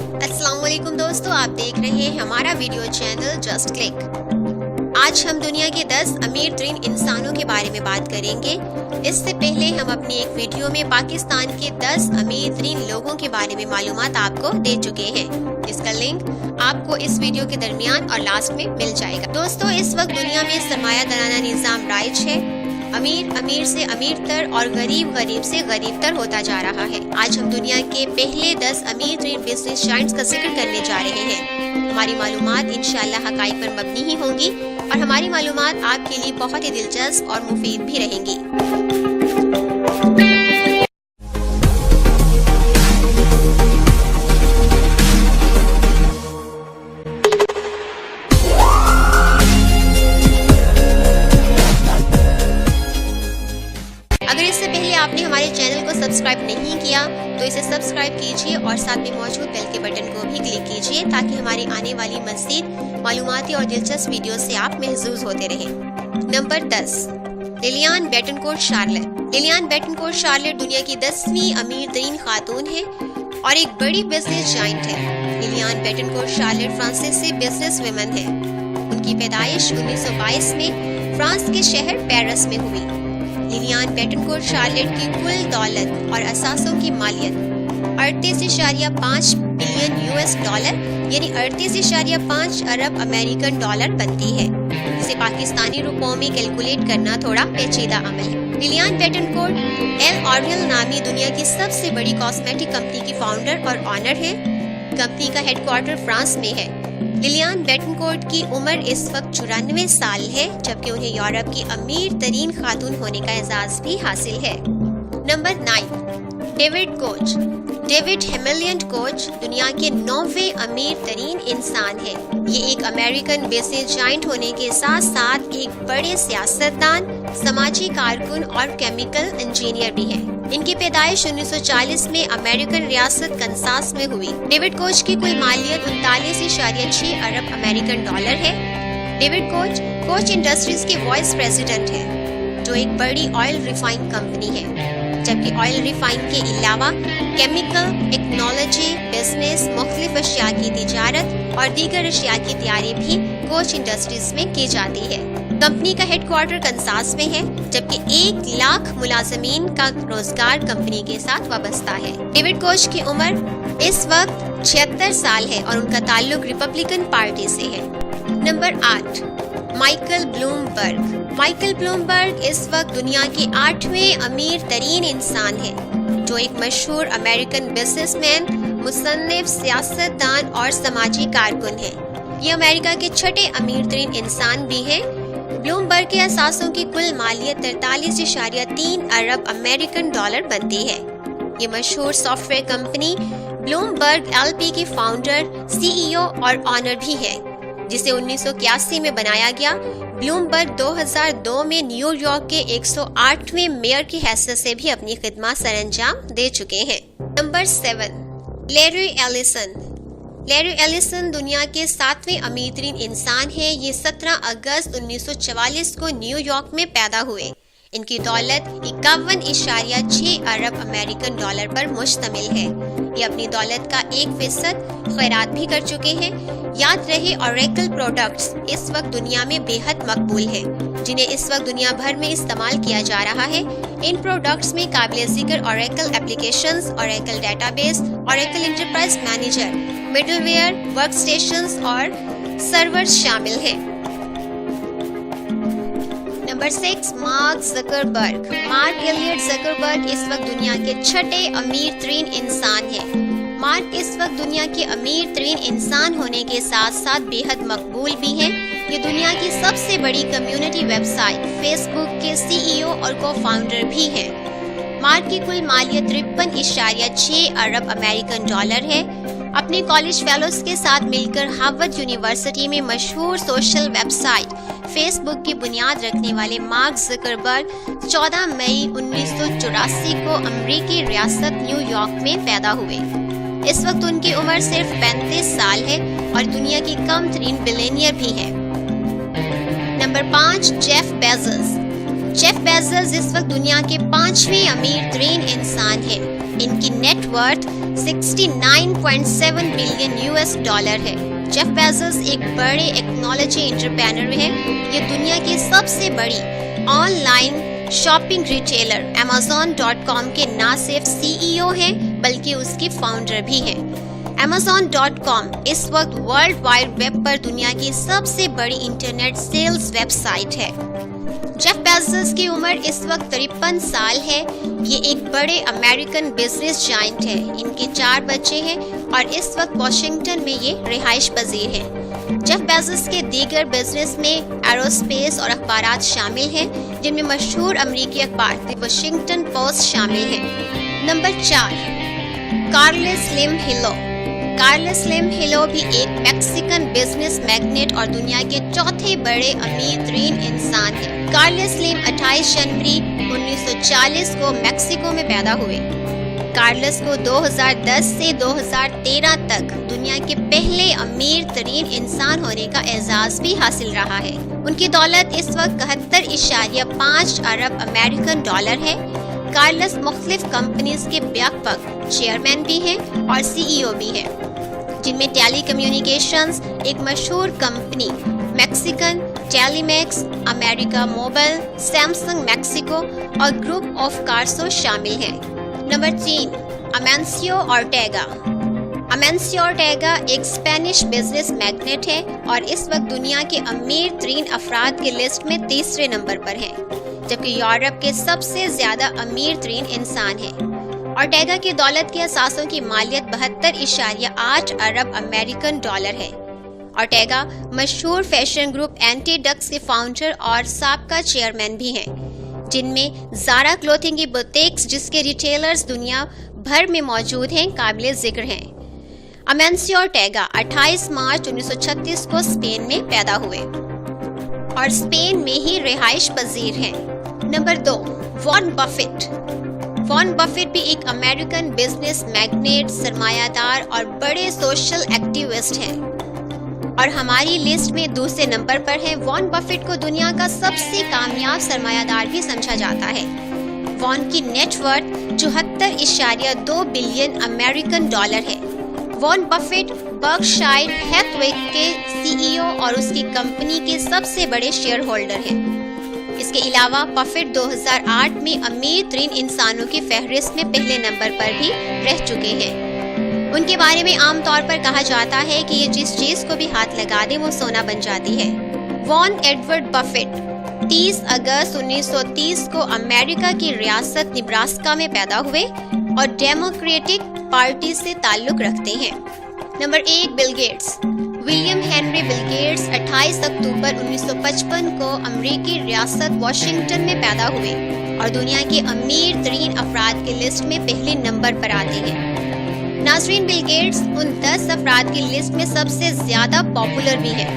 السلام علیکم دوستو، آپ دیکھ رہے ہیں ہمارا ویڈیو چینل جسٹ کلک۔ آج ہم دنیا کے 10 امیر ترین انسانوں کے بارے میں بات کریں گے۔ اس سے پہلے ہم اپنی ایک ویڈیو میں پاکستان کے 10 امیر ترین لوگوں کے بارے میں معلومات آپ کو دے چکے ہیں، جس کا لنک آپ کو اس ویڈیو کے درمیان اور لاسٹ میں مل جائے گا۔ دوستو، اس وقت دنیا میں سرمایہ دارانہ نظام رائج ہے۔ امیر سے امیر تر اور غریب سے غریب تر ہوتا جا رہا ہے۔ آج ہم دنیا کے پہلے 10 امیر ترین بزنس جائنٹس کا ذکر کرنے جا رہے ہیں۔ ہماری معلومات انشاءاللہ حقائق پر مبنی ہی ہوں گی اور ہماری معلومات آپ کے لیے بہت ہی دلچسپ اور مفید بھی رہیں گی۔ اگر اس سے پہلے آپ نے ہمارے چینل کو سبسکرائب نہیں کیا تو اسے سبسکرائب کیجیے اور ساتھ میں موجود بیل کے بٹن کو بھی کلک کیجیے تاکہ ہماری آنے والی مزید معلوماتی اور دلچسپ ویڈیو سے آپ محظوظ ہوتے رہیں۔ Number 10، Liliane Bettencourt Charlotte. Liliane Bettencourt Charlotte دنیا کی 10ویں امیر ترین خاتون ہے اور ایک بڑی بزنس جائنٹ ہے۔ لیلیان بیٹنکورٹ شارلٹ فرانسیسی بزنس ویمن ہے۔ ان کی پیدائش 1922 میں فرانس کے شہر پیرس میں ہوئی۔ لیلیان بیٹنکورٹ شارلٹ کی کل دولت اور اثاثوں کی مالیت 38.5 بلین US ڈالر یعنی 38.5 ارب امریکن ڈالر بنتی ہے، جسے پاکستانی روپوں میں کیلکولیٹ کرنا تھوڑا پیچیدہ عمل ہے۔ لیلیان بیٹنکورٹ ایل نامی دنیا کی سب سے بڑی کاسمیٹک کمپنی کی فاؤنڈر اور آنر ہے۔ کمپنی کا ہیڈ کوارٹر فرانس میں ہے۔ لیلیان بیٹنکورٹ کی عمر اس وقت 94 سال ہے، جبکہ انہیں یورپ کی امیر ترین خاتون ہونے کا اعزاز بھی حاصل ہے۔ Number 9، David Koch. David Hamilton Koch دنیا کے 9ویں امیر ترین انسان ہے۔ یہ ایک امریکن بزنس جائنٹ ہونے کے ساتھ ساتھ ایک بڑے سیاستدان، سماجی کارکن اور کیمیکل انجینئر بھی ہیں۔ ان کی پیدائش 1940 میں امریکن ریاست کنساس میں ہوئی۔ ڈیوڈ کوچ کی کل مالیت 39.6 ارب امریکن ڈالر ہے۔ ڈیوڈ کوچ انڈسٹریز کے وائس پریزیڈنٹ ہے، جو ایک بڑی آئل ریفائن کمپنی ہے، جبکہ آئل ریفائن کے علاوہ کیمیکل، ٹیکنالوجی، بزنس، مختلف اشیاء کی تجارت اور دیگر اشیاء کی تیاری بھی کوچ انڈسٹریز میں کی جاتی ہے۔ کمپنی کا ہیڈ کوارٹر کنساس میں ہے، جبکہ 1 لاکھ ملازمین کا روزگار کمپنی کے ساتھ وابستہ ہے۔ ڈیوڈ کوچ کی عمر اس وقت 76 سال ہے اور ان کا تعلق ریپبلکن پارٹی سے ہے۔ Number 8، Michael Bloomberg. Michael Bloomberg اس وقت دنیا کے 8ویں امیر ترین انسان ہے، جو ایک مشہور امریکن بزنس مین، مصنف، سیاستدان اور سماجی کارکن ہے۔ یہ امریکہ کے 6 امیر ترین انسان بھی ہیں۔ بلومبرگ کے اثاثوں کی کل مالیت 43.3 ارب امریکن ڈالر بنتی ہے۔ یہ مشہور soft where company Bloomberg LP کی فاؤنڈر، CEO اور آنر بھی ہے، جسے 1981 میں بنایا گیا۔ بلومبرگ 2002 میں نیو یارک کے 108ویں میئر کی حیثیت سے بھی اپنی خدمات سر انجام دے چکے ہیں۔ Number 7، Larry Allison. Larry Allison دنیا کے 7ویں امیر ترین انسان ہیں۔ یہ 17 اگست 1944 کو نیو یارک میں پیدا ہوئے۔ ان کی دولت 51.6 ارب امریکن ڈالر پر مشتمل ہے۔ یہ اپنی دولت کا 1% خیرات بھی کر چکے ہیں۔ یاد رہے، اوریکل پروڈکٹس اس وقت دنیا میں بے حد مقبول ہیں، جنہیں اس وقت دنیا بھر میں استعمال کیا جا رہا ہے۔ ان پروڈکٹس میں قابل ذکر Oracle applications, Oracle database, Oracle enterprise manager, middleware, workstations اور سرورز شامل ہیں۔ Number 6، Mark Zuckerberg. Mark Elliot Zuckerberg اس وقت دنیا کے 6 امیر ترین انسان ہیں۔ مارک اس وقت دنیا کے امیر ترین انسان ہونے کے ساتھ ساتھ بے حد مقبول بھی ہیں۔ یہ دنیا کی سب سے بڑی کمیونٹی ویب سائٹ فیس بک کے CEO اور کو فاؤنڈر بھی ہیں۔ مارک کی کل مالیت 53.6 ارب امریکن ڈالر ہے۔ اپنے کالج فیلوز کے ساتھ مل کر ہارورڈ یونیورسٹی میں مشہور سوشل ویب سائٹ فیس بک کی بنیاد رکھنے والے مارک زکربرگ 14 مئی 1984 کو امریکی ریاست نیو یارک میں پیدا ہوئے۔ اس وقت ان کی عمر صرف 35 سال ہے اور دنیا کی کم ترین بلینئر بھی ہے۔ Number 5، Jeff Bezos. Jeff Bezos اس وقت دنیا کے 5ویں امیر ترین انسان ہیں۔ ان کی نیٹ ورتھ 69.7 بلین $US ہے۔ جیف بیزوس ایک بڑے ٹیکنالوجی انٹرپرینر ہیں۔ یہ دنیا کی سب سے بڑی on line shopping retailer Amazon.com کے نہ صرف CEO ہیں بلکہ اس کی فاؤنڈر بھی ہیں۔ Amazon.com اس وقت ورلڈ وائڈ ویب پر دنیا کی سب سے بڑی انٹرنیٹ سیلز ویب سائٹ ہے۔ جیف بیزوس کی عمر اس وقت 53 سال ہے۔ یہ ایک بڑے امریکن بزنس جائنٹ ہے۔ ان کے 4 بچے ہیں اور اس وقت واشنگٹن میں یہ رہائش پذیر ہیں۔ جیف بیزوس کے دیگر بزنس میں ایروسپیس اور اخبارات شامل ہیں، جن میں مشہور امریکی اخبار دی واشنگٹن پوسٹ شامل ہے۔ نمبر 4، کارلس سلیم ہیلو۔ کارلس سلیم ہیلو بھی ایک میکسیکن بزنس میگنیٹ اور دنیا کے چوتھے بڑے امیر ترین انسان ہیں۔ کارلس سلیم 28 جنوری 1940 کو میکسیکو میں پیدا ہوئے۔ کارلس کو 2010 سے 2013 تک دنیا کے پہلے امیر ترین انسان ہونے کا اعزاز بھی حاصل رہا ہے۔ ان کی دولت اس وقت 71.5 ارب امریکن ڈالر ہے۔ کارلس مختلف کمپنیز کے بیک وقت چیئرمین بھی ہیں اور CEO بھی ہیں، جن میں ٹیلی کمیونیکیشنز، ایک مشہور کمپنی میکسیکن ٹیلی میکس، امریکہ موبائل، سیمسنگ میکسیکو اور گروپ آف کارسو شامل ہیں۔ نمبر 3، امانسیو اورٹیگا۔ امانسیو اورٹیگا ایک اسپینش بزنس میگنیٹ ہے اور اس وقت دنیا کے امیر ترین افراد کی لسٹ میں تیسرے نمبر پر ہیں، جبکہ یورپ کے سب سے زیادہ امیر ترین انسان ہیں۔ اورٹیگا کی دولت کے اثاثوں کی مالیت 72.8 ارب امریکن ڈالر ہے۔ اورٹیگا مشہور فیشن گروپ اینٹی ڈکس کے فاؤنڈر اور سابقہ چیئرمین بھی ہیں، جن میں زارا کلوتھنگ کی بوتیکس، جس کے ریٹیلرز دنیا بھر میں موجود ہیں، قابل ذکر ہیں۔ امانسیو اورٹیگا 28 مارچ 1936 کو اسپین میں پیدا ہوئے اور اسپین میں ہی رہائش پذیر ہیں۔ Number 2، Warren Buffett. Warren Buffett بھی ایک امریکن بزنس میگنیٹ، سرمایہ دار اور بڑے سوشل ایکٹیوسٹ ہیں اور ہماری لسٹ میں دوسرے نمبر پر ہے۔ وارن بفیٹ کو دنیا کا سب سے کامیاب سرمایہ دار بھی سمجھا جاتا ہے۔ وارن کی net worth 74.2 billion American dollar ہے۔ وارن بفیٹ برکشائر ہیتھوے کے CEO اور اس کی کمپنی کے سب سے بڑے شیئر ہولڈر ہیں۔ اس کے علاوہ بفیٹ 2008 میں امیر ترین انسانوں کی فہرست میں پہلے نمبر پر بھی رہ چکے ہیں۔ ان کے بارے میں عام طور پر کہا جاتا ہے کہ یہ جس چیز کو بھی ہاتھ لگا دے وہ سونا بن جاتی ہے۔ وارن ایڈورڈ بفیٹ 30 اگست 1930 کو امریکہ کی ریاست نبراسکا میں پیدا ہوئے اور ڈیموکریٹک پارٹی سے تعلق رکھتے ہیں۔ Number 1، Bill Gates. William Henry Bill Gates 28 اکتوبر 1955 کو امریکی ریاست واشنگٹن میں پیدا ہوئے اور دنیا کے امیر ترین افراد کی لسٹ میں پہلے نمبر پر آتے ہیں۔ ناظرین، بل گیٹس ان 10 افراد کی لسٹ میں سب سے زیادہ پاپولر بھی ہے۔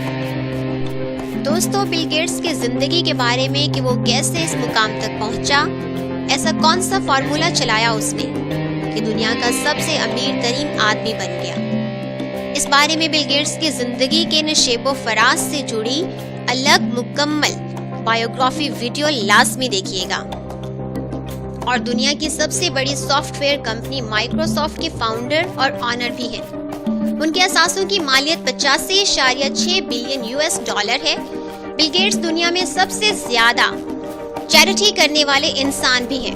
دوستو، بل گیٹس کی زندگی کے بارے میں کہ وہ کیسے اس مقام تک پہنچا، ایسا کون سا فارمولا چلایا اس نے کہ دنیا کا سب سے امیر ترین آدمی بن گیا، اس بارے میں بل گیٹس کی زندگی کے نشیب و فراز سے جڑی الگ مکمل بایوگرافی ویڈیو لازمی دیکھیے گا۔ اور دنیا کی سب سے بڑی سافٹ ویئر کمپنی مائکروسافٹ کے فاؤنڈر اور آنر بھی ہیں۔ ان کے اثاثوں کی مالیت 85.6 بلین $، ہے۔ بل گیٹس دنیا میں سب سے زیادہ چیریٹی کرنے والے انسان بھی ہیں۔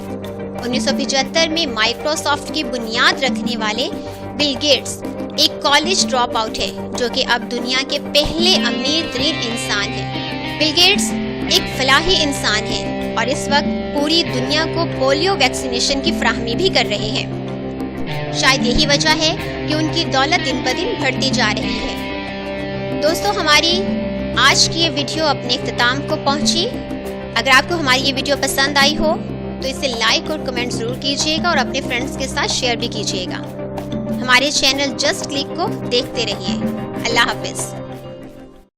1975 میں مائکروسافٹ کی بنیاد رکھنے والے بل گیٹس ایک کالج ڈراپ آؤٹ ہے، جو کہ اب دنیا کے پہلے امیر ترین انسان ہیں۔ بل گیٹس ایک فلاحی انسان ہیں اور اس وقت پوری دنیا کو پولیو ویکسینیشن کی فراہمی بھی کر رہے ہیں۔ شاید یہی وجہ ہے کہ ان کی دولت دن بدن بڑھتی جا رہی ہے۔ دوستو، ہماری آج کی یہ ویڈیو اپنے اختتام کو پہنچی۔ اگر آپ کو ہماری یہ ویڈیو پسند آئی ہو تو اسے لائک اور کمنٹ ضرور کیجیے گا اور اپنے فرینڈز کے ساتھ شیئر بھی کیجیے گا۔ ہمارے چینل جسٹ کلک کو دیکھتے رہیے۔ اللہ حافظ۔